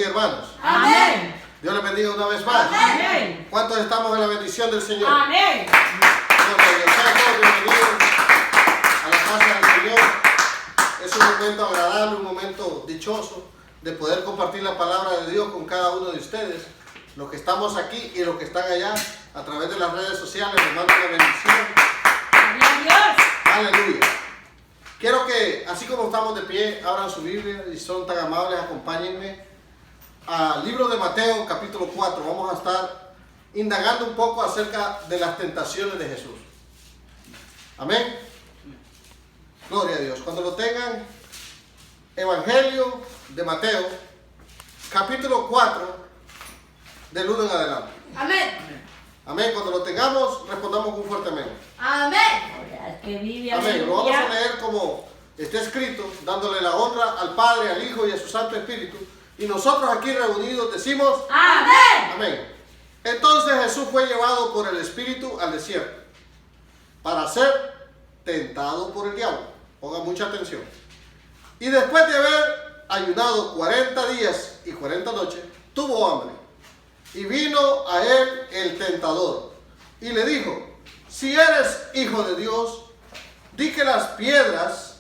Hermanos, Amén. Dios les bendiga una vez más. Amén. ¿Cuántos estamos en la bendición del Señor? Amén. Sean todos bienvenidos a la casa del Señor. Es un momento agradable, un momento dichoso de poder compartir la palabra de Dios con cada uno de ustedes. Los que estamos aquí y los que están allá a través de las redes sociales, les mando una bendición. Gloria a Dios. Aleluya. Quiero que, así como estamos de pie, abran su Biblia y son tan amables, acompáñenme al libro de Mateo, capítulo 4. Vamos a estar indagando un poco acerca de las tentaciones de Jesús. Amén. Gloria a Dios. Cuando lo tengan, Evangelio de Mateo, capítulo 4, del 1 en adelante. Amén. Amén. Cuando lo tengamos, respondamos con un fuerte amén. Amén. Que vive, Amén. Lo vamos a leer como está escrito, dándole la honra al Padre, al Hijo y a su Santo Espíritu. Y nosotros aquí reunidos decimos Amén. amén. Entonces Jesús fue llevado por el Espíritu al desierto para ser tentado por el diablo. Pongan mucha atención. Y después de haber ayunado 40 días y 40 noches, tuvo hambre. Y vino a él el tentador y le dijo: si eres hijo de Dios, di que las piedras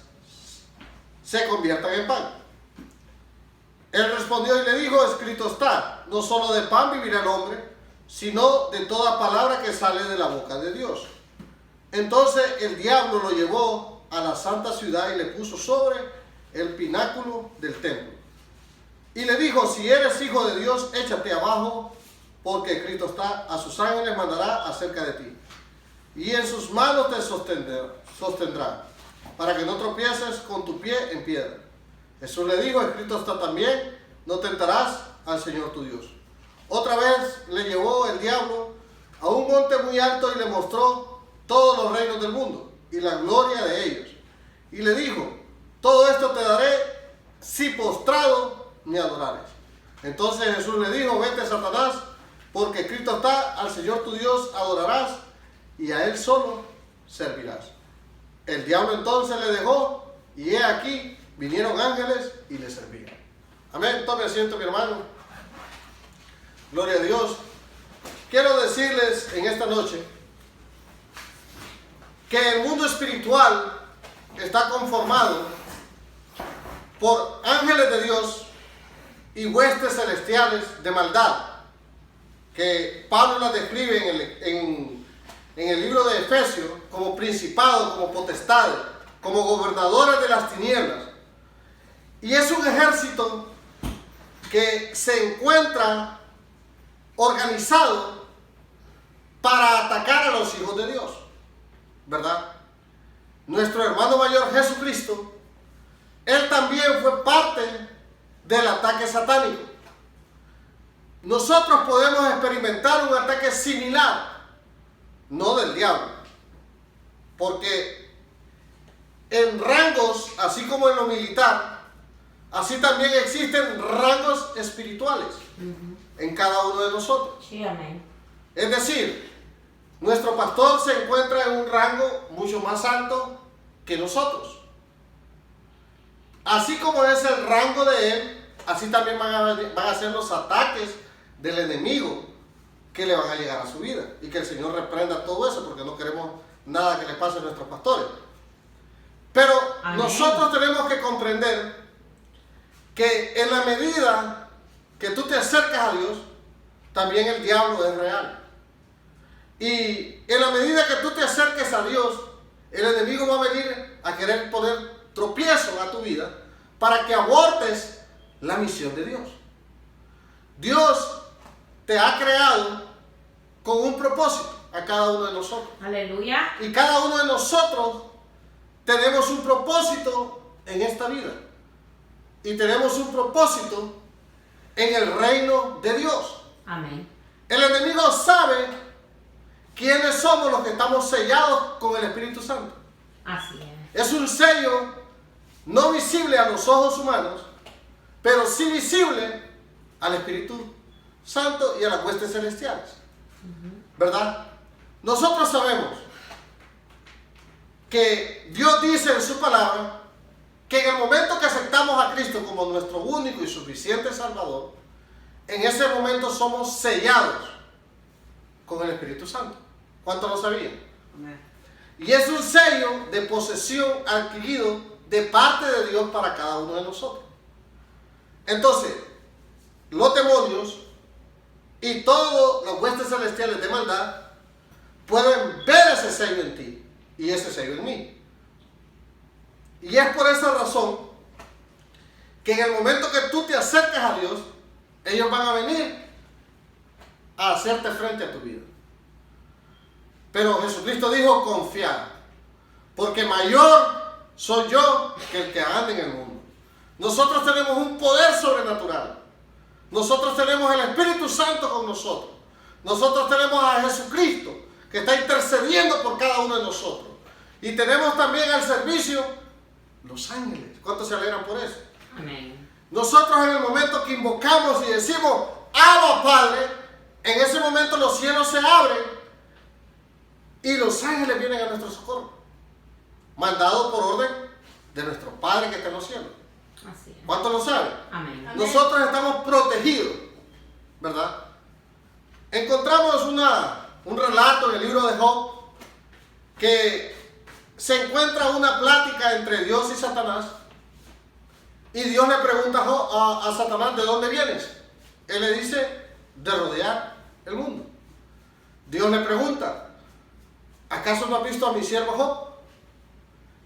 se conviertan en pan. Él respondió y le dijo: escrito está, no solo de pan vivirá el hombre, sino de toda palabra que sale de la boca de Dios. Entonces el diablo lo llevó a la santa ciudad y le puso sobre el pináculo del templo. Y le dijo: si eres hijo de Dios, échate abajo, porque escrito está, a sus ángeles mandará acerca de ti, y en sus manos te sostendrá, para que no tropieces con tu pie en piedra. Jesús le dijo: escrito está también, no tentarás al Señor tu Dios. Otra vez le llevó el diablo a un monte muy alto y le mostró todos los reinos del mundo y la gloria de ellos. Y le dijo: todo esto te daré si postrado me adorares. Entonces Jesús le dijo: vete, Satanás, porque escrito está, al Señor tu Dios adorarás y a él solo servirás. El diablo entonces le dejó, y he aquí vinieron ángeles y le servían. Amén. Tome asiento, mi hermano. Gloria a Dios. Quiero decirles en esta noche que el mundo espiritual está conformado por ángeles de Dios y huestes celestiales de maldad, que Pablo las describe en el libro de Efesios como principados, como potestades, como gobernadores de las tinieblas. Y es un ejército que se encuentra organizado para atacar a los hijos de Dios, ¿verdad? Nuestro hermano mayor Jesucristo, él también fue parte del ataque satánico. Nosotros podemos experimentar un ataque similar, no del diablo, porque en rangos, así como en lo militar, así también existen rangos espirituales en cada uno de nosotros. Sí, amén. Es decir, nuestro pastor se encuentra en un rango mucho más alto que nosotros. Así como es el rango de él, así también van a ser los ataques del enemigo que le van a llegar a su vida. Y que el Señor reprenda todo eso, porque no queremos nada que le pase a nuestros pastores. Pero amén. Nosotros tenemos que comprender que en la medida que tú te acercas a Dios, también el diablo es real. Y en la medida que tú te acerques a Dios, el enemigo va a venir a querer poner tropiezo a tu vida para que abortes la misión de Dios. Dios te ha creado con un propósito a cada uno de nosotros. Aleluya. Y cada uno de nosotros tenemos un propósito en esta vida. Y tenemos un propósito en el reino de Dios. Amén. El enemigo sabe quiénes somos los que estamos sellados con el Espíritu Santo. Así es. Es un sello no visible a los ojos humanos, pero sí visible al Espíritu Santo y a las huestes celestiales. ¿Verdad? Nosotros sabemos que Dios dice en su palabra que en el momento que aceptamos a Cristo como nuestro único y suficiente Salvador, en ese momento somos sellados con el Espíritu Santo. ¿Cuántos lo sabían? Amén. Y es un sello de posesión adquirido de parte de Dios para cada uno de nosotros. Entonces, los demonios y todos los huestes celestiales de maldad pueden ver ese sello en ti y ese sello en mí. Y es por esa razón que en el momento que tú te acerques a Dios, ellos van a venir a hacerte frente a tu vida. Pero Jesucristo dijo: confiad, porque mayor soy yo que el que anda en el mundo. Nosotros tenemos un poder sobrenatural. Nosotros tenemos el Espíritu Santo con nosotros. Nosotros tenemos a Jesucristo que está intercediendo por cada uno de nosotros. Y tenemos también al servicio los ángeles. ¿Cuántos se alegran por eso? Amén. Nosotros en el momento que invocamos y decimos Abba Padre, en ese momento los cielos se abren y los ángeles vienen a nuestro socorro, mandados por orden de nuestro Padre que está en los cielos. Así es. ¿Cuántos lo saben? Amén. Nosotros estamos protegidos, ¿verdad? Encontramos un relato en el libro de Job que se encuentra una plática entre Dios y Satanás. Y Dios le pregunta a Satanás: ¿de dónde vienes? Él le dice: de rodear el mundo. Dios le pregunta: ¿acaso no has visto a mi siervo Job?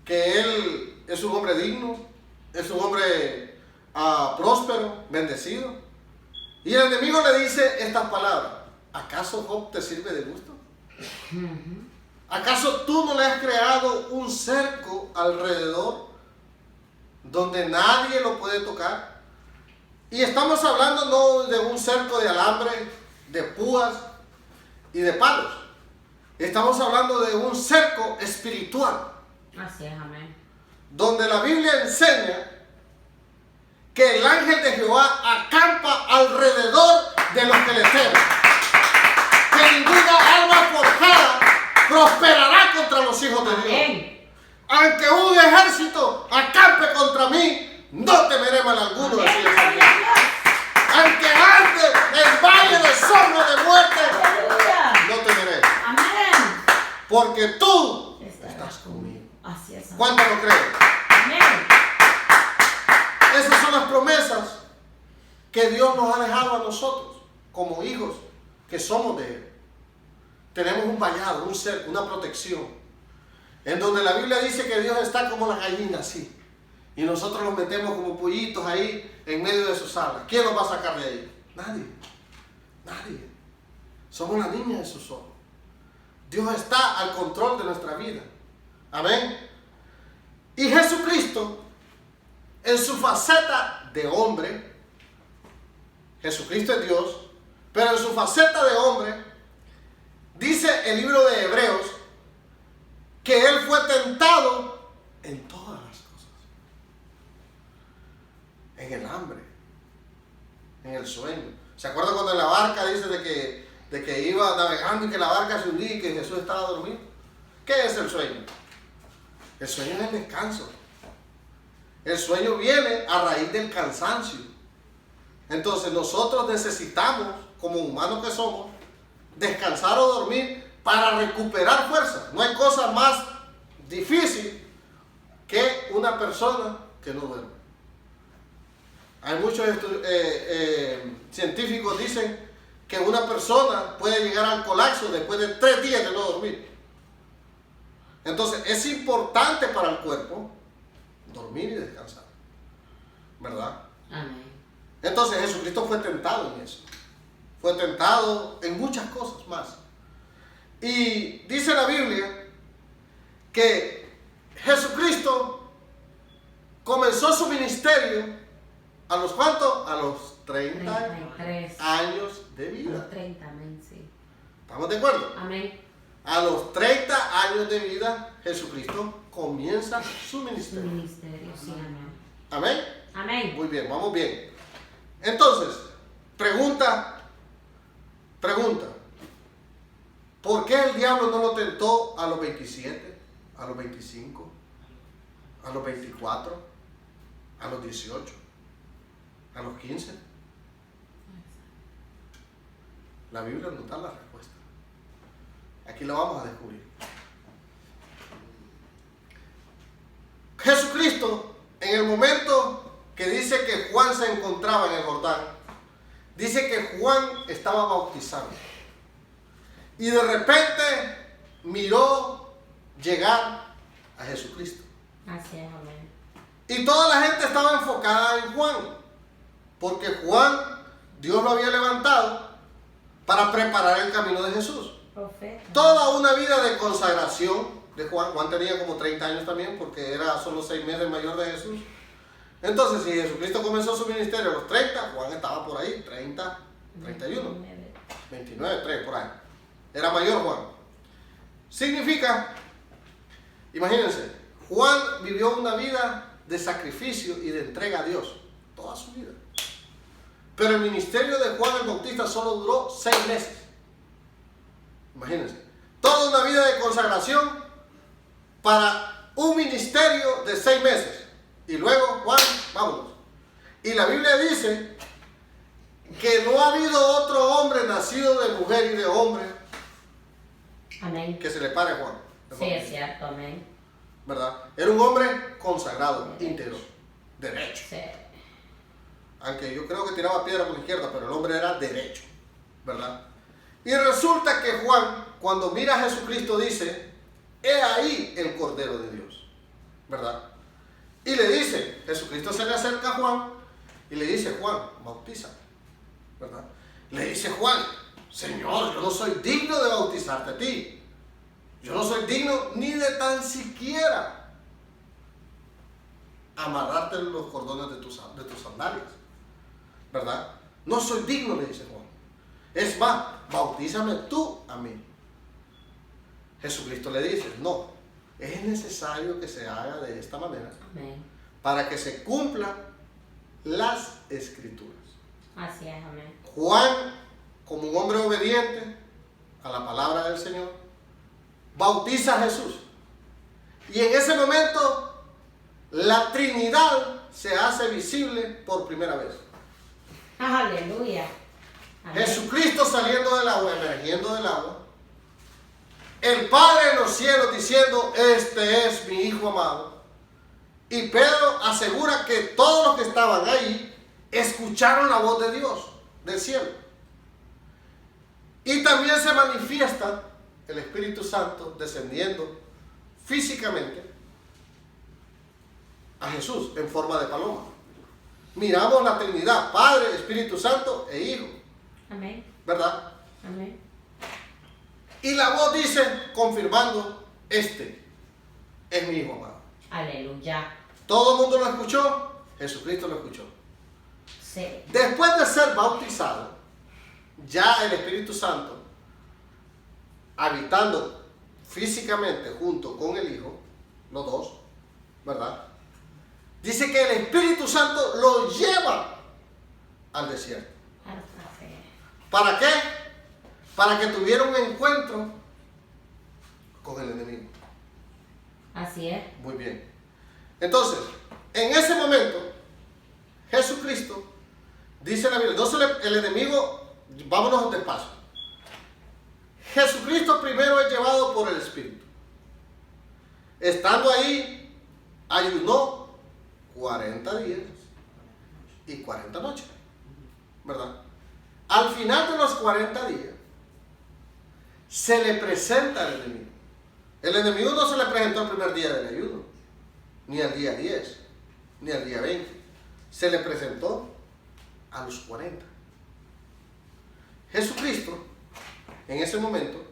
Que él es un hombre digno, es un hombre próspero, bendecido. Y el enemigo le dice estas palabras: ¿acaso Job te sirve de gusto? ¿Acaso tú no le has creado un cerco alrededor donde nadie lo puede tocar? Y estamos hablando no de un cerco de alambre, de púas y de palos. Estamos hablando de un cerco espiritual. Así es, amén. Donde la Biblia enseña que el ángel de Jehová acampa alrededor de los que le temen. Que ninguna arma forjada prosperará contra los hijos de Dios. Amén. Aunque un ejército acampe contra mí, no temeré mal alguno, decía el Señor. Aunque ande en valle de sombra de muerte, Aleluya. no temeré. Amén. Porque tú Estarás estás conmigo. Así es. Amén. ¿Cuánto lo creen? Amén. Esas son las promesas que Dios nos ha dejado a nosotros, como hijos que somos de Él. Tenemos un vallado, un cerco, una protección, en donde la Biblia dice que Dios está como la gallina, así. Y nosotros nos metemos como pollitos ahí en medio de sus alas. ¿Quién nos va a sacar de ahí? Nadie. Nadie. Somos la niña de sus ojos. Dios está al control de nuestra vida. Amén. Y Jesucristo, en su faceta de hombre, Jesucristo es Dios, pero en su faceta de hombre, dice el libro de Hebreos que Él fue tentado en todas las cosas. En el hambre, en el sueño. ¿Se acuerdan cuando en la barca dice de que iba navegando y que la barca se hundía y que Jesús estaba dormido? ¿Qué es el sueño? El sueño es el descanso. El sueño viene a raíz del cansancio. Entonces nosotros necesitamos, como humanos que somos, descansar o dormir para recuperar fuerza. No hay cosa más difícil que una persona que no duerme. Hay muchos científicos dicen que una persona puede llegar al colapso después de 3 días de no dormir. Entonces es importante para el cuerpo dormir y descansar, ¿verdad? Amén. Entonces Jesucristo fue tentado en eso. Fue tentado en muchas cosas más. Y dice la Biblia que Jesucristo comenzó su ministerio ¿a los cuántos? A los 33 años de A vida. los 30, amén, sí. ¿Estamos de acuerdo? Amén. A los 30 años de vida Jesucristo comienza su Su ministerio. ministerio, sí, amén. ¿Amén? Amén. Muy bien, vamos bien. Entonces, pregunta. ¿Por qué el diablo no lo tentó a los 27, a los 25, a los 24, a los 18, a los 15? La Biblia nos da la respuesta. Aquí lo vamos a descubrir. Jesucristo, en el momento que dice que Juan se encontraba en el Jordán, dice que Juan estaba bautizando. Y de repente miró llegar a Jesucristo. Así es, amén. Y toda la gente estaba enfocada en Juan, porque Juan, Dios lo había levantado para preparar el camino de Jesús. Profeta. Toda una vida de consagración de Juan. Juan tenía como 30 años también, porque era solo 6 meses mayor de Jesús. Entonces, si Jesucristo comenzó su ministerio a los 30, Juan estaba por ahí, 30, 31, 29, 3, por ahí. Era mayor Juan. Significa, imagínense, Juan vivió una vida de sacrificio y de entrega a Dios, toda su vida. Pero el ministerio de Juan el Bautista solo duró 6 meses. Imagínense, toda una vida de consagración para un ministerio de 6 meses. Y luego, Juan, vámonos. Y la Biblia dice que no ha habido otro hombre nacido de mujer y de hombre, amén, que se le pare a Juan. Sí, es cierto, amén. ¿Verdad? Era un hombre consagrado, íntegro, derecho. Sí. Aunque yo creo que tiraba piedra por la izquierda, pero el hombre era derecho, ¿verdad? Y resulta que Juan, cuando mira a Jesucristo, dice: he ahí el Cordero de Dios, ¿verdad? Y le dice, Jesucristo se le acerca a Juan y le dice: Juan, bautízame, ¿verdad? Le dice Juan: Señor, yo no soy digno de bautizarte a ti. Yo no soy digno ni de tan siquiera amarrarte los cordones de tus sandalias, ¿verdad? No soy digno, le dice Juan. Es más, bautízame tú a mí. Jesucristo le dice: no, es necesario que se haga de esta manera, Amén. para que se cumplan las escrituras. Así es, amén. Juan, como un hombre obediente a la palabra del Señor, bautiza a Jesús. Y en ese momento la Trinidad se hace visible por primera vez. Aleluya. Amén. Jesucristo saliendo del agua, emergiendo del agua. El Padre en los cielos diciendo: este es mi Hijo amado. Y Pedro asegura que todos los que estaban ahí escucharon la voz de Dios del cielo. Y también se manifiesta el Espíritu Santo descendiendo físicamente a Jesús en forma de paloma. Miramos la Trinidad, Padre, Espíritu Santo e Hijo, Amén. ¿verdad? Amén. Y la voz dice, confirmando: este es mi Hijo amado. Aleluya. Todo el mundo lo escuchó, Jesucristo lo escuchó. Sí. Después de ser bautizado, ya el Espíritu Santo, habitando físicamente junto con el Hijo, los dos, ¿verdad? Dice que el Espíritu Santo lo lleva al desierto. ¿Para qué? Para que tuviera un encuentro con el enemigo. Así es. Muy bien. Entonces, en ese momento, Jesucristo, dice la Biblia, entonces el enemigo, vámonos despacio. Jesucristo primero es llevado por el Espíritu. Estando ahí, ayunó 40 días y 40 noches, ¿verdad? Al final de los 40 días, se le presenta al enemigo. El enemigo no se le presentó el primer día del ayuno, ni al día 10, ni al día 20. Se le presentó a los 40. Jesucristo, en ese momento,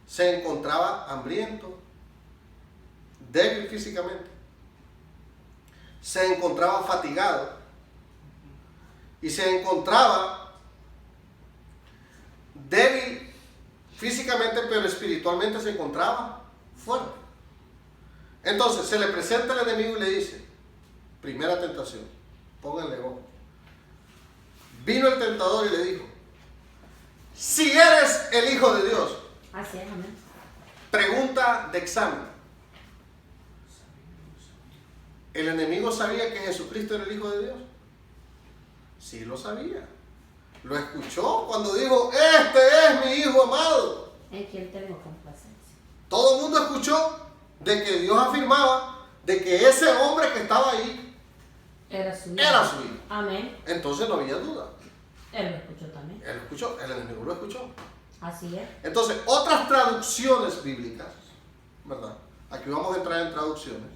se encontraba hambriento, débil físicamente, se encontraba fatigado y se encontraba débil físicamente, pero espiritualmente se encontraba fuerte. Entonces se le presenta el enemigo y le dice, primera tentación, pónganle ojo. Vino el tentador y le dijo, si eres el Hijo de Dios. Así es, amén. Pregunta de examen. ¿El enemigo sabía que Jesucristo era el Hijo de Dios? Sí lo sabía. lo escuchó cuando dijo, este es mi hijo amado. En quien tengo complacencia. Todo el mundo escuchó de que Dios afirmaba de que ese hombre que estaba ahí Era su hijo. era su hijo. Amén. Entonces no había duda. Él lo escuchó también. Él escuchó, el enemigo lo escuchó. Así es. Entonces, otras traducciones bíblicas, ¿verdad? Aquí vamos a entrar en traducciones.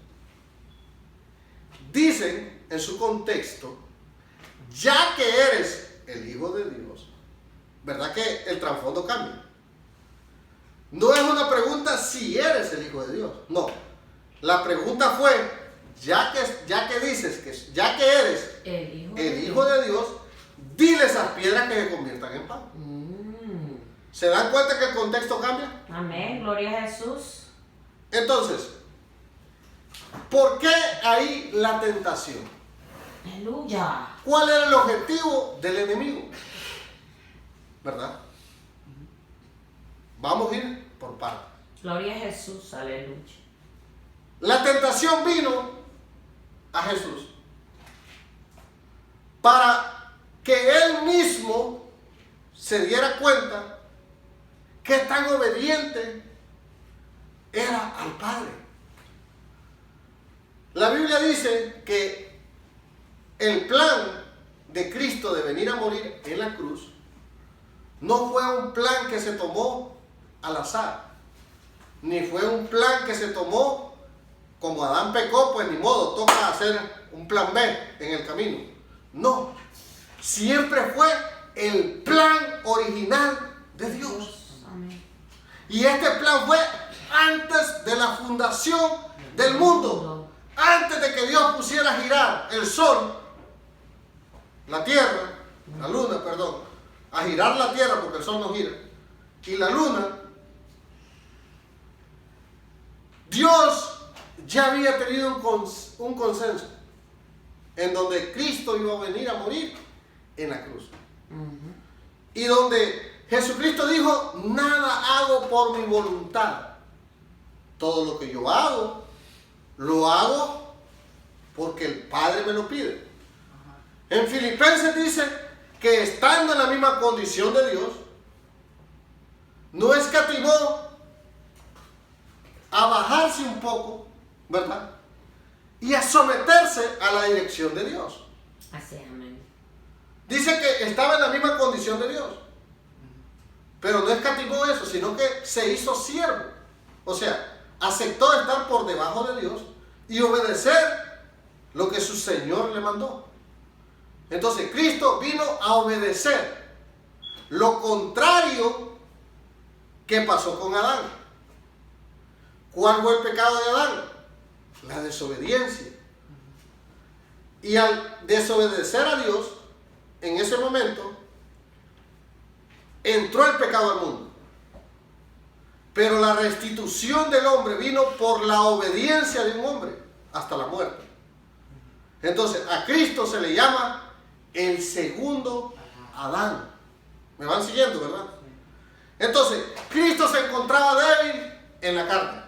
Dicen en su contexto, ya que eres el hijo de Dios, ¿verdad que el trasfondo cambia? No es una pregunta si eres el hijo de Dios, no. La pregunta fue, ya que dices que ya que eres el hijo de Dios, dile esas piedras que se conviertan en pan. ¿Se dan cuenta que el contexto cambia? Amén. Gloria a Jesús. Entonces, ¿por qué ahí la tentación? Aleluya. ¿Cuál era el objetivo del enemigo? ¿Verdad? Vamos a ir por partes. Gloria a Jesús. Aleluya. La tentación vino a Jesús para que él mismo se diera cuenta qué tan obediente era al Padre. La Biblia dice que el plan de Cristo de venir a morir en la cruz no fue un plan que se tomó al azar, ni fue un plan que se tomó como Adán pecó, pues ni modo, toca hacer un plan B en el camino. No, siempre fue el plan original de Dios. Amén. Y este plan fue antes de la fundación del mundo. Antes de que Dios pusiera a girar el sol, la tierra, la luna, perdón, a girar la tierra porque el sol no gira, y la luna, Dios ya había tenido un consenso en donde Cristo iba a venir a morir en la cruz. Y donde Jesucristo dijo, nada hago por mi voluntad. Todo lo que yo hago, lo hago porque el Padre me lo pide. En Filipenses dice que estando en la misma condición de Dios, no escatimó a bajarse un poco, ¿verdad? Y a someterse a la dirección de Dios. Así es, amén. Dice que estaba en la misma condición de Dios. Pero no escatimó eso, sino que se hizo siervo. O sea, aceptó estar por debajo de Dios y obedecer lo que su Señor le mandó. Entonces, Cristo vino a obedecer lo contrario que pasó con Adán. ¿Cuál fue el pecado de Adán? La desobediencia. Y al desobedecer a Dios, en ese momento, entró el pecado al mundo. Pero la restitución del hombre vino por la obediencia de un hombre hasta la muerte. Entonces, a Cristo se le llama el segundo Adán. ¿Me van siguiendo, verdad? Entonces, Cristo se encontraba débil en la carne.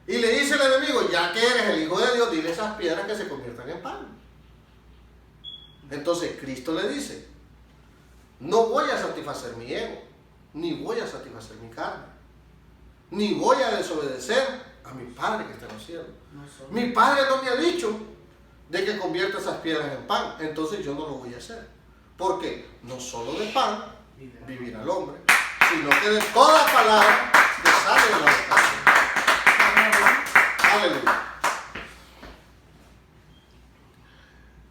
Y le dice el enemigo, ya que eres el Hijo de Dios, dile esas piedras que se conviertan en pan. Entonces, Cristo le dice, no voy a satisfacer mi ego, ni voy a satisfacer mi carne, ni voy a desobedecer a mi Padre que está en los cielos. Mi Padre no me ha dicho de que convierta esas piedras en pan, entonces yo no lo voy a hacer. Porque no solo de pan vivirá el hombre, sino que de toda palabra que sale de la boca de Dios. Aleluya.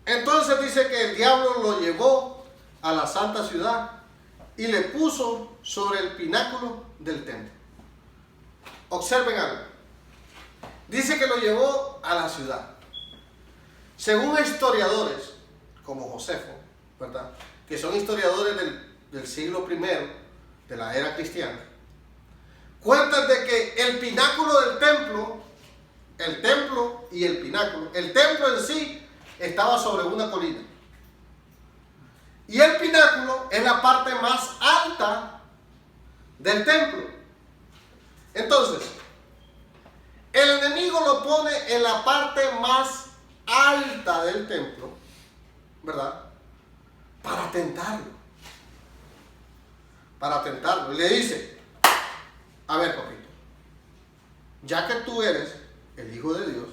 Entonces dice que el diablo lo llevó a la santa ciudad y le puso sobre el pináculo del templo. Observen algo. Dice que lo llevó a la ciudad. Según historiadores, como Josefo, ¿verdad?, que son historiadores del siglo I de la era cristiana, cuentan de que el pináculo del templo, el templo y el pináculo, el templo en sí estaba sobre una colina. Y el pináculo es la parte más alta del templo. Entonces, el enemigo lo pone en la parte más alta del templo, ¿verdad? para tentarlo. Para tentarlo. Y le dice, a ver, papito, ya que tú eres el Hijo de Dios,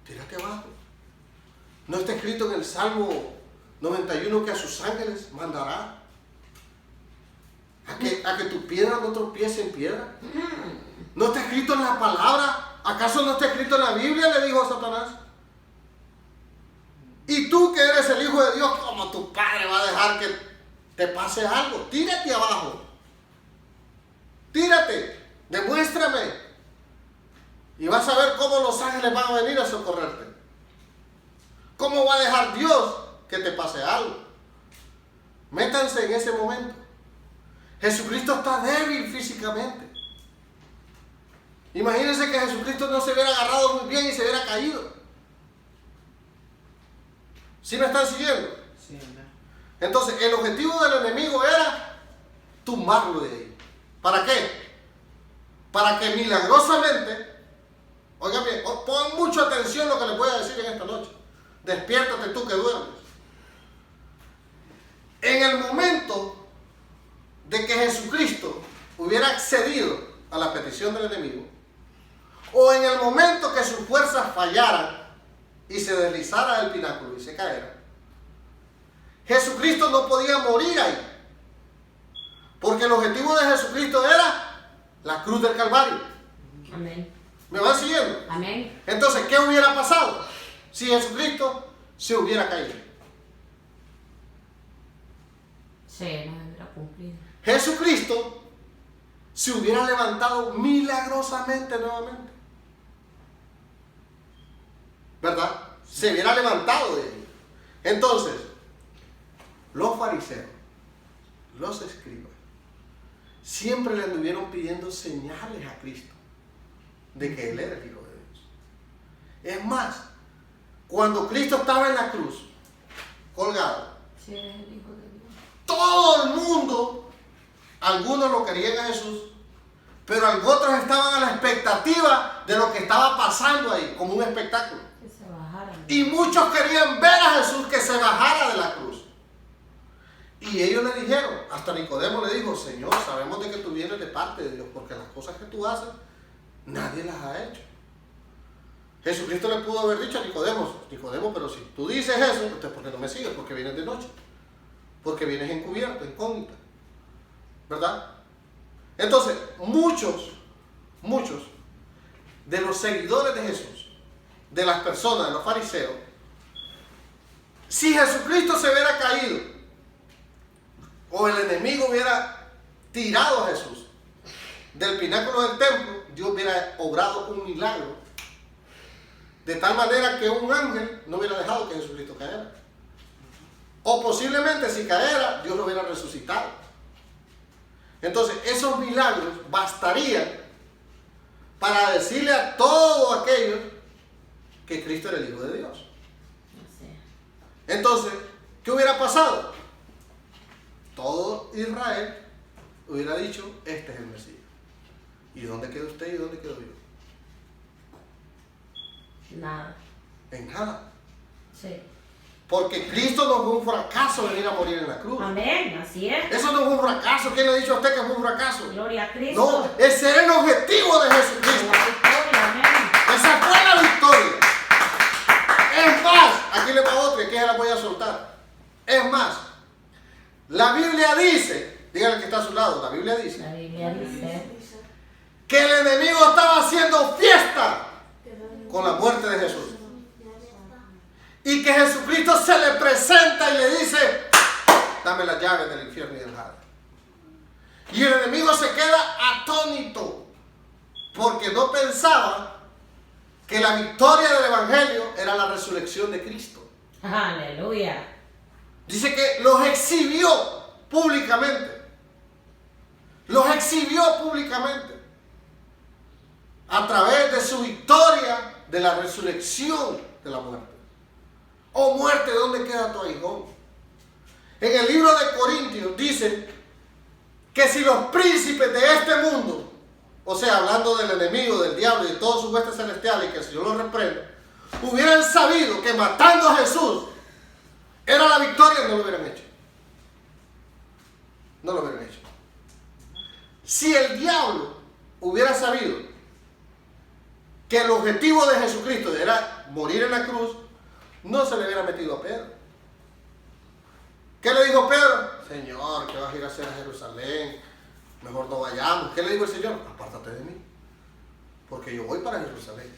tírate abajo. ¿No está escrito en el Salmo 91 que a sus ángeles mandará a que tu piedra no tropiece en piedra? ¿No está escrito en la palabra? ¿Acaso no está escrito en la Biblia? Le dijo Satanás. Y tú que eres el Hijo de Dios, ¿cómo tu padre va a dejar que te pase algo? Tírate abajo. Tírate. Demuéstrame. Y vas a ver cómo los ángeles van a venir a socorrerte. ¿Cómo va a dejar Dios que te pase algo? Métanse en ese momento. Jesucristo está débil físicamente. Imagínense que Jesucristo no se hubiera agarrado muy bien y se hubiera caído. ¿Sí me están siguiendo? Sí. Entonces, el objetivo del enemigo era tumbarlo de ahí. ¿Para qué? Para que milagrosamente, oigan bien, pon mucha atención a lo que les voy a decir en esta noche. Despiértate tú que duermes. En el momento de que Jesucristo hubiera accedido a la petición del enemigo, o en el momento que sus fuerzas fallaran y se deslizara del pináculo y se caera, Jesucristo no podía morir ahí, porque el objetivo de Jesucristo era la cruz del Calvario. Amén. ¿Me van siguiendo? Amén. Entonces, ¿qué hubiera pasado si Jesucristo se hubiera caído? Sí, no hubiera cumplido. Jesucristo se hubiera levantado milagrosamente nuevamente. ¿Verdad? Se hubiera levantado de ahí. Entonces, los fariseos, los escribas, siempre le anduvieron pidiendo señales a Cristo de que Él era el Hijo de Dios. Es más, cuando Cristo estaba en la cruz, colgado, Sí, eres el Hijo de Dios. todo el mundo, algunos lo querían a Jesús, pero otros estaban a la expectativa de lo que estaba pasando ahí, como un espectáculo. Que se bajaran. Y muchos querían ver a Jesús que se bajara de la cruz. Y ellos le dijeron, hasta Nicodemo le dijo, Señor, sabemos de que tú vienes de parte de Dios, porque las cosas que tú haces, nadie las ha hecho. Jesucristo le pudo haber dicho a Nicodemo, pero si tú dices eso, entonces ¿por qué no me sigues? Porque vienes de noche. Porque vienes encubierto, incógnita. ¿Verdad? Entonces, muchos de los seguidores de Jesús, de las personas, de los fariseos, si Jesucristo se hubiera caído, o el enemigo hubiera tirado a Jesús del pináculo del templo, Dios hubiera obrado un milagro, de tal manera que un ángel no hubiera dejado que Jesucristo cayera. O posiblemente si caera, Dios lo hubiera resucitado. Entonces, esos milagros bastarían para decirle a todos aquellos que Cristo era el Hijo de Dios. No sé. Entonces, ¿qué hubiera pasado? Todo Israel hubiera dicho, este es el Mesías. ¿Y dónde quedó usted y dónde quedo yo? Nada. En nada. Sí. Porque Cristo no fue un fracaso venir a morir en la cruz. Amén, así es. Eso no fue un fracaso. ¿Quién le ha dicho a usted que fue un fracaso? Gloria a Cristo. No, ese era el objetivo de Jesucristo. La victoria, amén. Esa fue la victoria. Es más, aquí le va otra y aquí se la voy a soltar. Es más, la Biblia dice, dígale que está a su lado, la Biblia dice La Biblia dice. que el enemigo estaba haciendo fiesta con la muerte de Jesús. Y que Jesucristo se le presenta y le dice, dame las llaves del infierno y del Hades. Y el enemigo se queda atónito porque no pensaba que la victoria del Evangelio era la resurrección de Cristo. Aleluya. Dice que los exhibió públicamente. Los exhibió públicamente. A través de su victoria de la resurrección de la muerte. Oh muerte, ¿dónde queda tu aguijón? En el libro de Corintios dice que si los príncipes de este mundo, o sea, hablando del enemigo, del diablo y de todos sus huestes celestiales, y que el Señor los reprende, hubieran sabido que matando a Jesús era la victoria, no lo hubieran hecho. No lo hubieran hecho. Si el diablo hubiera sabido que el objetivo de Jesucristo era morir en la cruz, no se le hubiera metido a Pedro. ¿Qué le dijo Pedro? Señor, ¿qué vas a ir a hacer a Jerusalén? Mejor no vayamos. ¿Qué le dijo el Señor? Apártate de mí, porque yo voy para Jerusalén.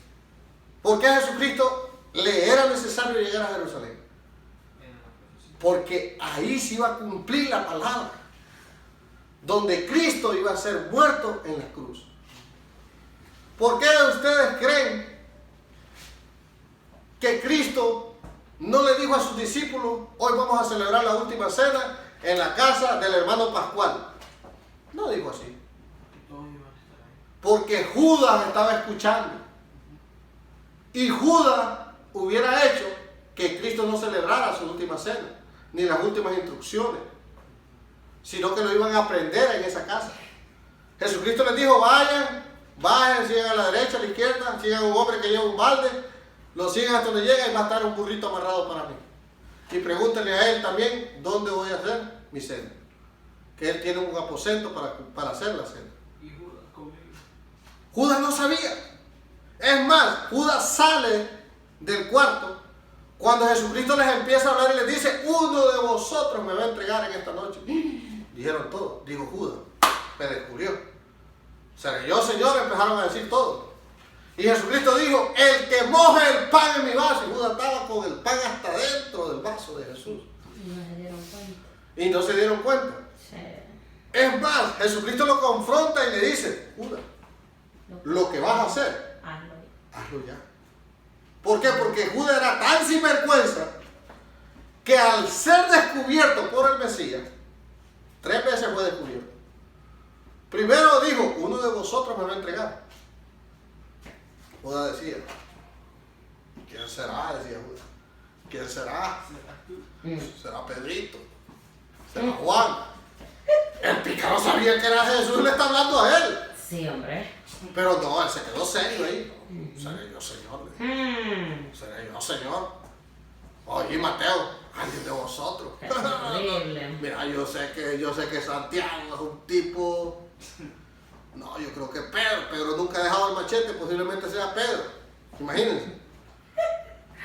¿Por qué a Jesucristo le era necesario llegar a Jerusalén? Porque ahí se iba a cumplir la palabra, donde Cristo iba a ser muerto en la cruz. ¿Por qué ustedes creen que Cristo no le dijo a sus discípulos, hoy vamos a celebrar la última cena en la casa del hermano Pascual? No dijo así. Porque Judas estaba escuchando. Y Judas hubiera hecho que Cristo no celebrara su última cena, ni las últimas instrucciones, sino que lo iban a aprender en esa casa. Jesucristo les dijo, vayan, sigan a la derecha, a la izquierda, sigan a un hombre que lleva un balde, lo sigan hasta donde llega y va a estar un burrito amarrado para mí. Y pregúntenle a él también, ¿dónde voy a hacer mi cena? Que él tiene un aposento para hacer la cena. Y Judas conmigo. Judas no sabía. Es más, Judas sale del cuarto cuando Jesucristo les empieza a hablar y les dice, uno de vosotros me va a entregar en esta noche. Dijeron todos, dijo Judas, me descubrió. ¿Seré yo, Señor? Empezaron a decir todos. Y Jesucristo dijo, el que moje el pan en mi vaso. Y Judas estaba con el pan hasta dentro del vaso de Jesús. No se dieron cuenta. Y no se dieron cuenta. Sí. Es más, Jesucristo lo confronta y le dice, Judas, lo que vas a hacer, Hazlo. hazlo ya. ¿Por qué? Porque Judas era tan sinvergüenza que al ser descubierto por el Mesías, 3 veces fue descubierto. Primero dijo, uno de vosotros me va a entregar. Judas decía, ¿quién será? Decía Judas. ¿Quién será? ¿Será Pedrito? ¿Será Juan? El pícaro sabía que era Jesús y le está hablando a él. Sí, hombre. Pero no, él se quedó serio ahí. Seré yo, Señor. Seré yo, Señor. Oye, Mateo, alguien de vosotros. Es horrible. Mira, yo sé que Santiago es un tipo. No, yo creo que Pedro nunca ha dejado el machete, posiblemente sea Pedro. Imagínense.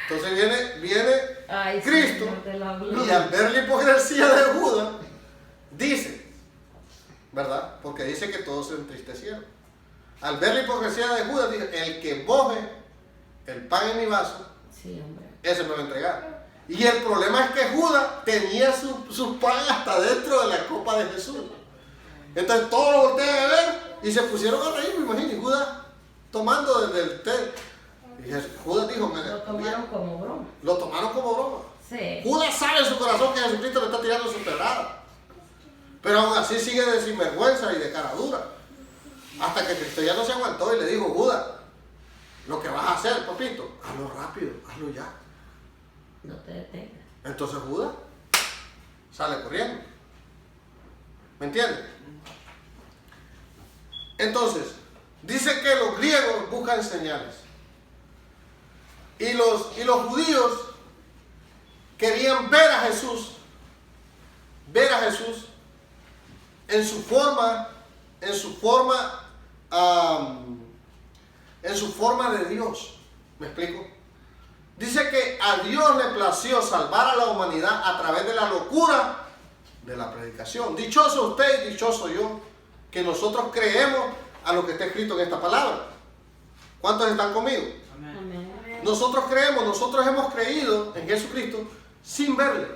Entonces viene Ay, Cristo Señor de la gloria. y al ver la hipocresía de Judas, dice, ¿verdad? Porque dice que todos se entristecieron. Al ver la hipocresía de Judas, dice, el que moje el pan en mi vaso, Sí, hombre. ese me va a entregar. Y el problema es que Judas tenía su pan hasta dentro de la copa de Jesús. Entonces todos lo voltean a ver y se pusieron a reír, me imagino. Y Judas tomando desde el té. Y Judas dijo, Lo tomaron como broma. lo tomaron como broma. Sí. Judas sabe en su corazón que Jesucristo le está tirando su pedrada. Pero aún así sigue de sinvergüenza y de cara dura. Hasta que Cristo ya no se aguantó y le dijo, Judas, lo que vas a hacer, papito, hazlo rápido, hazlo ya. No te detengas. Entonces Judas sale corriendo. ¿Me entiendes? Entonces, dice que los griegos buscan señales. Y los judíos querían ver a Jesús en su forma de Dios. ¿Me explico? Dice que a Dios le plació salvar a la humanidad a través de la locura de la predicación. Dichoso usted y dichoso yo, que nosotros creemos a lo que está escrito en esta palabra. ¿Cuántos están conmigo? Amén. Amén. Nosotros creemos, nosotros hemos creído en Jesucristo sin verle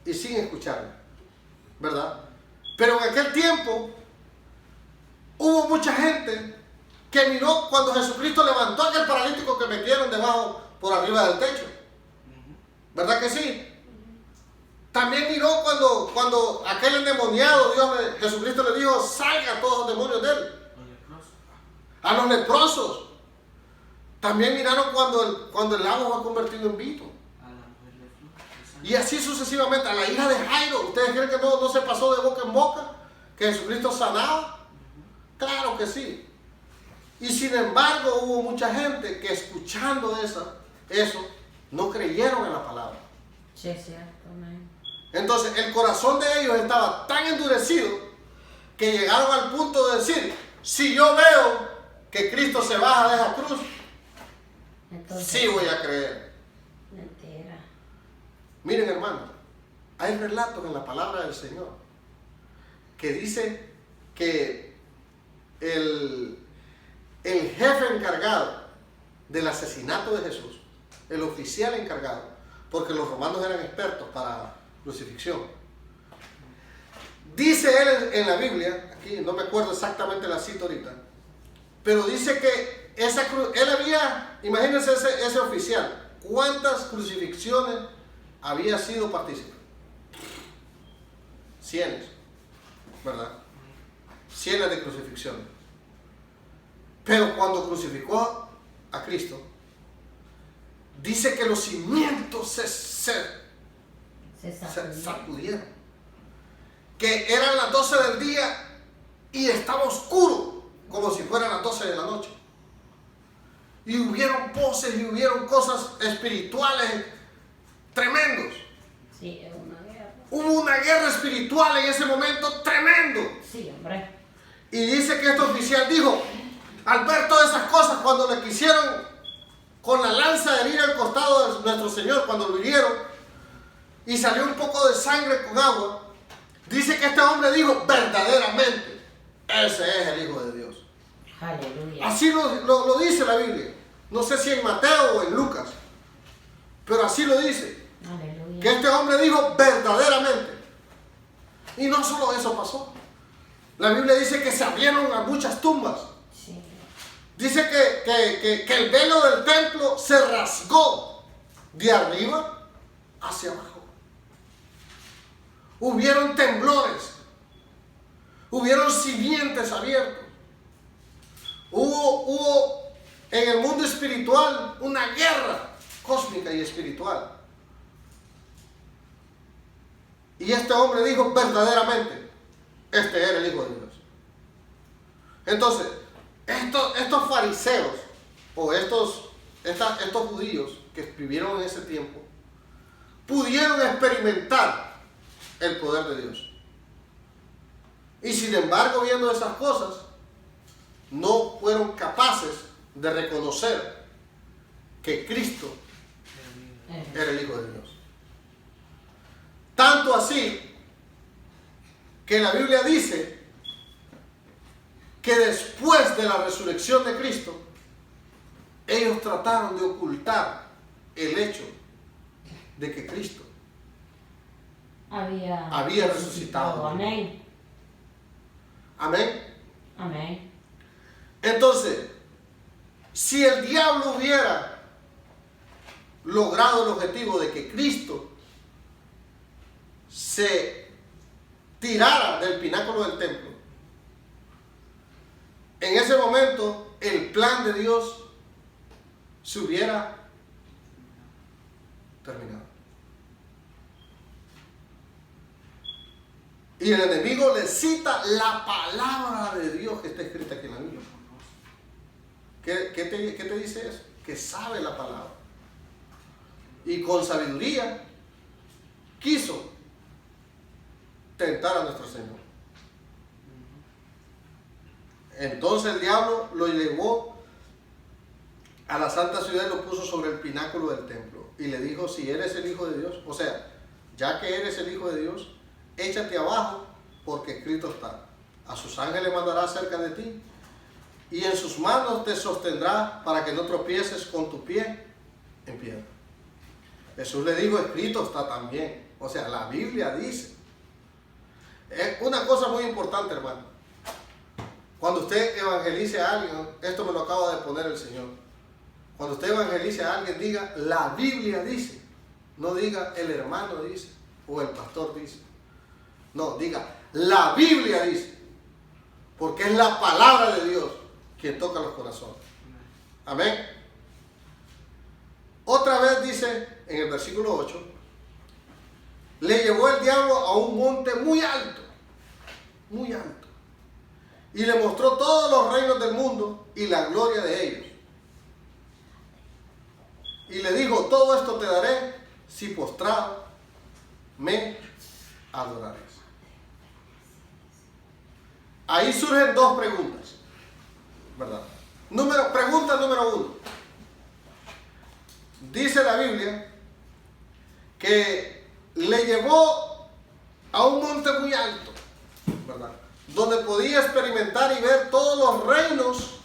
y sin escucharle, ¿verdad? Pero en aquel tiempo hubo mucha gente que miró cuando Jesucristo levantó a aquel paralítico que metieron debajo, por arriba del techo, ¿verdad que sí? También miró cuando aquel endemoniado, Jesucristo le dijo, salga todos los demonios de él. A los leprosos. También miraron cuando el agua fue convertido en vino. Y así sucesivamente, a la hija de Jairo. ¿Ustedes creen que no se pasó de boca en boca? ¿Que Jesucristo sanaba? Claro que sí. Y sin embargo hubo mucha gente que escuchando eso, no creyeron en la palabra. Sí, es cierto, amén. Entonces el corazón de ellos estaba tan endurecido que llegaron al punto de decir, si yo veo que Cristo se baja de esa cruz, Entonces, sí voy a creer. mentira. Miren, hermano, hay relatos en la palabra del Señor que dice que el jefe encargado del asesinato de Jesús, el oficial encargado, porque los romanos eran expertos para crucifixión, dice él en la Biblia, aquí no me acuerdo exactamente la cita ahorita, pero dice que esa cruz, él había, imagínense ese oficial, ¿cuántas crucifixiones había sido partícipe? Cienes, ¿verdad? Cienes de crucifixiones. Pero cuando crucificó a Cristo, dice que los cimientos se sacudieron. Que eran las 12 del día y estaba oscuro, como si fueran las 12 de la noche. Y hubieron voces y hubieron cosas espirituales tremendos. Sí, es una guerra. Hubo una guerra espiritual en ese momento tremendo. Sí, hombre. Y dice que este oficial dijo, al ver todas esas cosas, cuando le quisieron con la lanza herir al costado de nuestro Señor, cuando lo hirieron, y salió un poco de sangre con agua, dice que este hombre dijo, verdaderamente, ese es el Hijo de Dios. Aleluya. Así lo dice la Biblia. No sé si en Mateo o en Lucas, pero así lo dice. Aleluya. Que este hombre dijo verdaderamente. Y no solo eso pasó. La Biblia dice que se abrieron a muchas tumbas. Sí. Dice que el velo del templo se rasgó de arriba hacia abajo. Hubieron temblores. Hubieron simientes abiertos. Hubo en el mundo espiritual una guerra cósmica y espiritual. Y este hombre dijo verdaderamente, este era el Hijo de Dios. Entonces, estos fariseos o estos judíos que vivieron en ese tiempo pudieron experimentar el poder de Dios. Y sin embargo, viendo esas cosas, no fueron capaces de reconocer que Cristo era el Hijo de Dios. Tanto así que la Biblia dice que después de la resurrección de Cristo, ellos trataron de ocultar el hecho de que Cristo había resucitado. Amén. Amén. Amén. Entonces, si el diablo hubiera logrado el objetivo de que Cristo se tirara del pináculo del templo, en ese momento el plan de Dios se hubiera terminado. Y el enemigo le cita la palabra de Dios que está escrita aquí en la Biblia. ¿Qué te dice eso? Que sabe la palabra. Y con sabiduría quiso tentar a nuestro Señor. Entonces el diablo lo llevó a la santa ciudad y lo puso sobre el pináculo del templo. Y le dijo, si eres el Hijo de Dios, o sea, ya que eres el Hijo de Dios, échate abajo, porque escrito está, a sus ángeles mandará cerca de ti, y en sus manos te sostendrá para que no tropieces con tu pie en piedra. Jesús le dijo, escrito está también. O sea, la Biblia dice. Es una cosa muy importante, hermano. Cuando usted evangelice a alguien, esto me lo acaba de poner el Señor. Cuando usted evangelice a alguien, diga, la Biblia dice. No diga, el hermano dice, o el pastor dice. No, diga, la Biblia dice. Porque es la palabra de Dios quien toca los corazones. Amén. Otra vez dice en el versículo 8, le llevó el diablo a un monte muy alto, y le mostró todos los reinos del mundo y la gloria de ellos. Y le dijo, todo esto te daré si postrado me adoraréis. Ahí surgen dos preguntas, ¿verdad? Pregunta número 1. Dice la Biblia que le llevó a un monte muy alto, ¿verdad? Donde podía experimentar y ver todos los reinos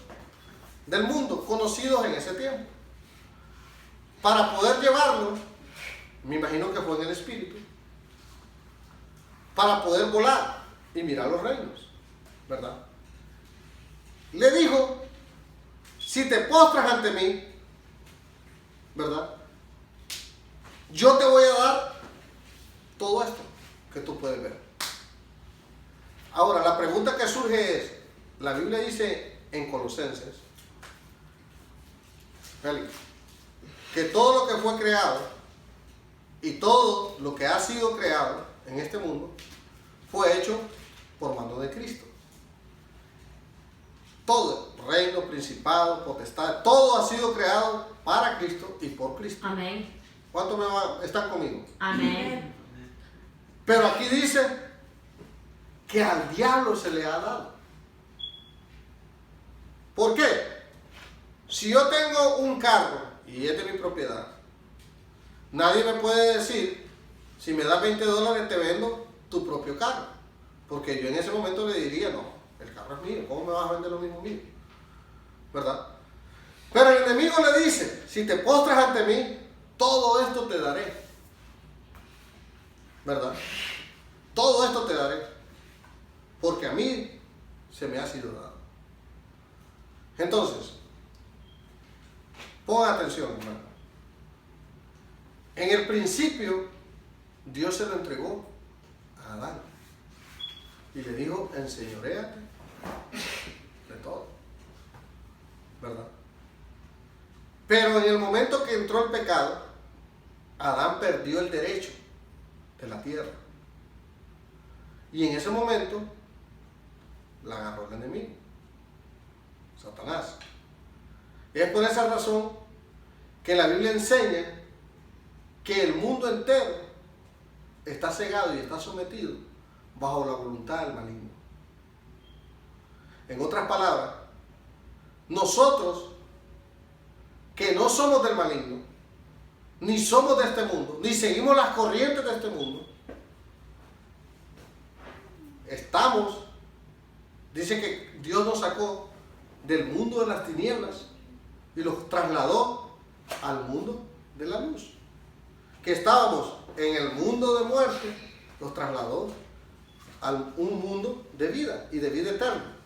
del mundo conocidos en ese tiempo. Para poder llevarlo, me imagino que fue en el espíritu, para poder volar y mirar los reinos, ¿verdad? Le dijo, si te postras ante mí, ¿verdad? Yo te voy a dar todo esto que tú puedes ver. Ahora, la pregunta que surge es, la Biblia dice en Colosenses, que todo lo que fue creado y todo lo que ha sido creado en este mundo fue hecho por mano de Cristo. Todo, reino, principado, potestad, todo ha sido creado para Cristo y por Cristo. Amén. ¿Cuántos están conmigo? Amén. Pero aquí dice que al diablo se le ha dado. ¿Por qué? Si yo tengo un carro y es de mi propiedad, nadie me puede decir, si me das $20 te vendo tu propio carro. Porque yo en ese momento le diría, no, el carro es mío, ¿cómo me vas a vender lo mismo mío? ¿Verdad? Pero el enemigo le dice, si te postras ante mí, todo esto te daré. ¿Verdad? Todo esto te daré. Porque a mí se me ha sido dado. Entonces, pongan atención, hermano. En el principio, Dios se lo entregó a Adán. Y le dijo, enseñoréate de todo. ¿Verdad? Pero en el momento que entró el pecado, Adán perdió el derecho de la tierra. Y en ese momento, la agarró el enemigo, Satanás. Y es por esa razón que la Biblia enseña que el mundo entero está cegado y está sometido bajo la voluntad del maligno. En otras palabras, nosotros que no somos del maligno, ni somos de este mundo, ni seguimos las corrientes de este mundo, estamos, dice que Dios nos sacó del mundo de las tinieblas y los trasladó al mundo de la luz. Que estábamos en el mundo de muerte, los trasladó a un mundo de vida y de vida eterna.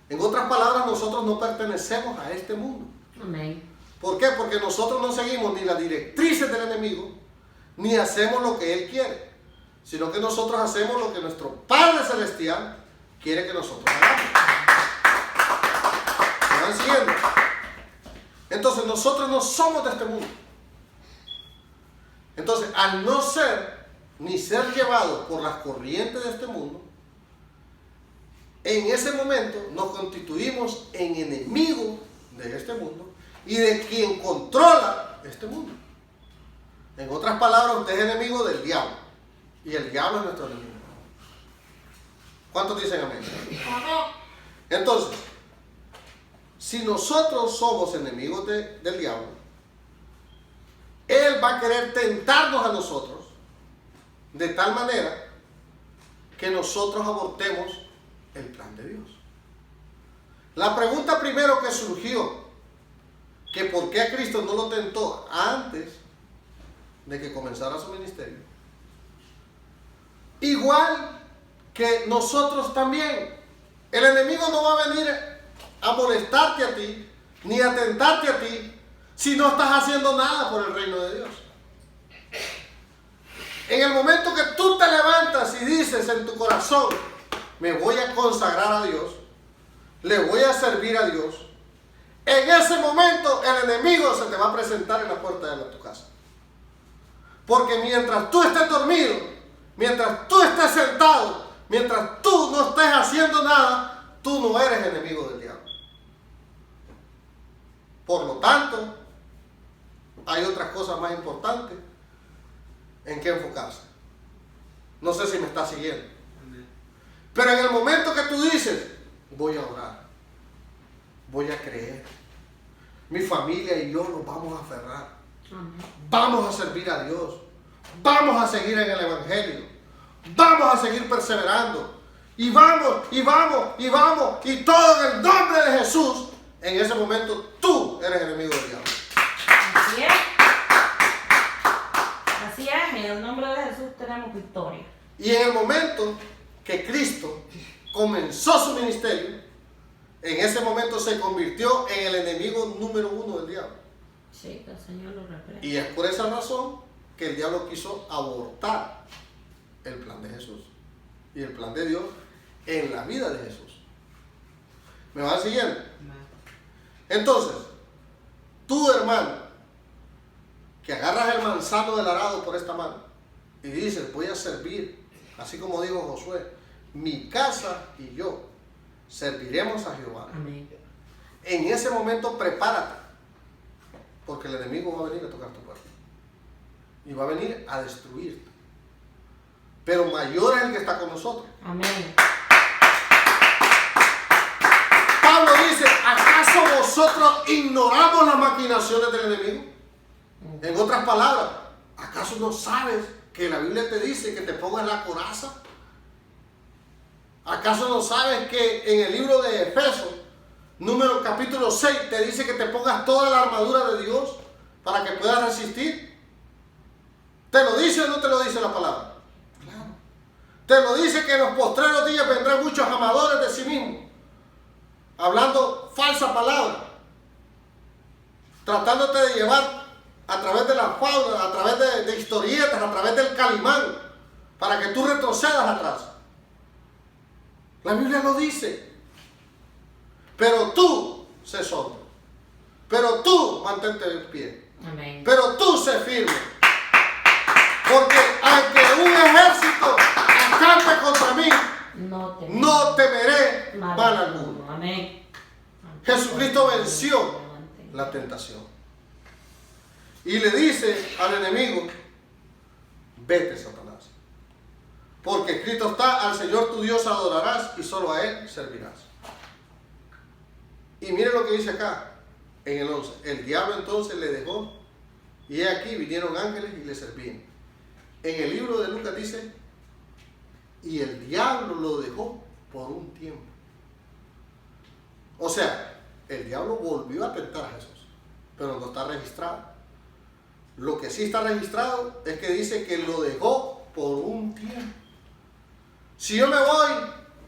En otras palabras, nosotros no pertenecemos a este mundo. Amén. ¿Por qué? Porque nosotros no seguimos ni las directrices del enemigo, ni hacemos lo que él quiere, sino que nosotros hacemos lo que nuestro Padre Celestial quiere que nosotros hagamos. ¿Me van siguiendo? Entonces nosotros no somos de este mundo. Entonces, al no ser ni ser llevados por las corrientes de este mundo, en ese momento nos constituimos en enemigos de este mundo y de quien controla este mundo. En otras palabras, usted es enemigo del diablo y el diablo es nuestro enemigo. ¿Cuántos dicen amén? Entonces, si nosotros somos enemigos del diablo, él va a querer tentarnos a nosotros de tal manera que nosotros abortemos el plan de Dios. La pregunta primero que surgió, que por qué a Cristo no lo tentó antes de que comenzara su ministerio, igual que nosotros también, el enemigo no va a venir a molestarte a ti, ni a tentarte a ti, si no estás haciendo nada por el reino de Dios. En el momento que tú te levantas y dices en tu corazón, me voy a consagrar a Dios, le voy a servir a Dios, en ese momento el enemigo se te va a presentar en la puerta de tu casa. Porque mientras tú estés dormido, mientras tú estés sentado, mientras tú no estés haciendo nada, tú no eres enemigo del diablo. Por lo tanto, hay otras cosas más importantes en que enfocarse. No sé si me está siguiendo. Pero en el momento que tú dices, voy a orar, voy a creer, mi familia y yo nos vamos a aferrar, vamos a servir a Dios, vamos a seguir en el Evangelio, vamos a seguir perseverando, y vamos, y vamos, y vamos, y todo en el nombre de Jesús. En ese momento tú eres enemigo del diablo. Así es. Así es, en el nombre de Jesús tenemos victoria. Y en el momento que Cristo comenzó su ministerio, en ese momento se convirtió en el enemigo número 1 del diablo. Sí, que el Señor lo reprenda. Y es por esa razón que el diablo quiso abortar el plan de Jesús y el plan de Dios en la vida de Jesús. ¿Me van siguiendo? Entonces, tú, hermano, que agarras el manzano del arado por esta mano y dices, voy a servir, así como dijo Josué, mi casa y yo serviremos a Jehová. Amén. En ese momento prepárate, porque el enemigo va a venir a tocar tu puerta y va a venir a destruirte. Pero mayor es el que está con nosotros. Amén. Pablo dice, ¿acaso vosotros ignoramos las maquinaciones del enemigo? En otras palabras, ¿acaso no sabes que la Biblia te dice que te pongas la coraza? ¿Acaso no sabes que en el libro de Efesios, capítulo 6, te dice que te pongas toda la armadura de Dios para que puedas resistir? ¿Te lo dice o no te lo dice la palabra? Claro. Te lo dice que en los postreros días vendrán muchos amadores de sí mismos, hablando falsa palabra, tratándote de llevar a través de la fauna, a través de historietas, a través del calimán, para que tú retrocedas atrás. La Biblia lo dice. Pero tú sé sobrio. Pero tú mantente en pie. Amén. Pero tú sé firme. Porque aunque un ejército acampe contra mí, no temeré mal alguno. Amén. Jesucristo venció la tentación. Y le dice al enemigo, vete, Satanás. Porque escrito está, al Señor tu Dios adorarás y solo a Él servirás. Y mire lo que dice acá, en el 11. El diablo entonces le dejó, y he aquí vinieron ángeles y le servían. En el libro de Lucas dice, y el diablo lo dejó por un tiempo. O sea, el diablo volvió a tentar a Jesús, pero no está registrado. Lo que sí está registrado es que dice que lo dejó por un tiempo. Si yo me voy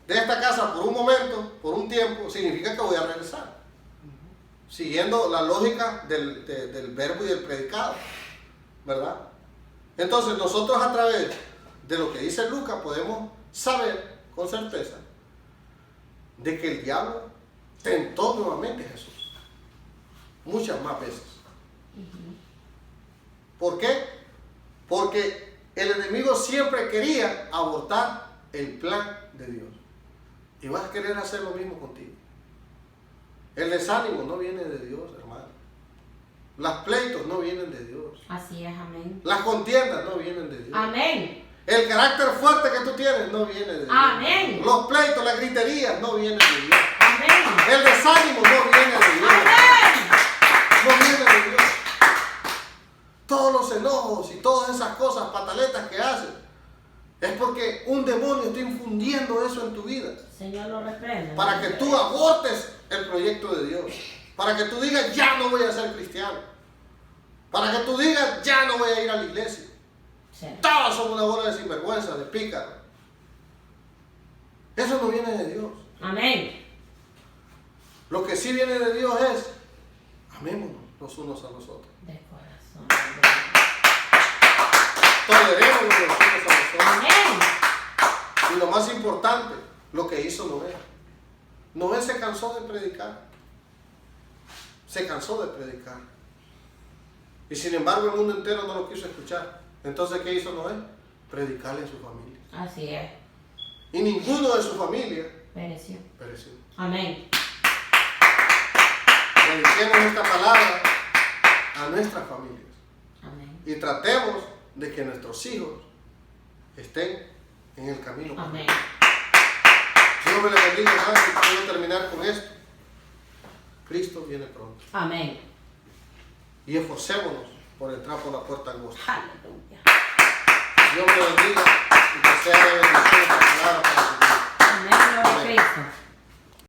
de esta casa por un momento, por un tiempo, significa que voy a regresar. Siguiendo la lógica del verbo y del predicado, ¿verdad? Entonces nosotros a través de lo que dice Lucas podemos saber con certeza de que el diablo tentó nuevamente a Jesús. Muchas más veces. ¿Por qué? Porque el enemigo siempre quería abortar el plan de Dios. Y vas a querer hacer lo mismo contigo. El desánimo no viene de Dios, hermano. Los pleitos no vienen de Dios. Así es, amén. Las contiendas no vienen de Dios. Amén. El carácter fuerte que tú tienes no viene de Dios. Amén. Los pleitos, las griterías no vienen de Dios. Amén. El desánimo no viene de Dios. Amén. No viene de Dios. Todos los enojos y todas esas cosas, pataletas que haces, es porque un demonio está infundiendo eso en tu vida. Señor lo reprende. Para que tú abortes el proyecto de Dios. Para que tú digas, ya no voy a ser cristiano. Para que tú digas, ya no voy a ir a la iglesia. Sí. Todos son una bola de sinvergüenza, de pícaros. Eso no viene de Dios. Amén. Lo que sí viene de Dios es, amémonos los unos a los otros. De corazón. Toleremos los unos a los otros. Amén. Y lo más importante, lo que hizo Noé. Noé se cansó de predicar. Se cansó de predicar. Y sin embargo el mundo entero no lo quiso escuchar. Entonces, ¿qué hizo Noé? Predicarle a su familia. Así es. Y ninguno de su familia Pereció. pereció. Amén. Prediquemos esta palabra a nuestras familias. Amén. Y tratemos de que nuestros hijos estén en el camino. Amén. Dios me le bendiga, hermano, y quiero terminar con esto. Cristo viene pronto. Amén. Y esforcémonos por entrar por la puerta angosta. Aleluya. Dios me le bendiga.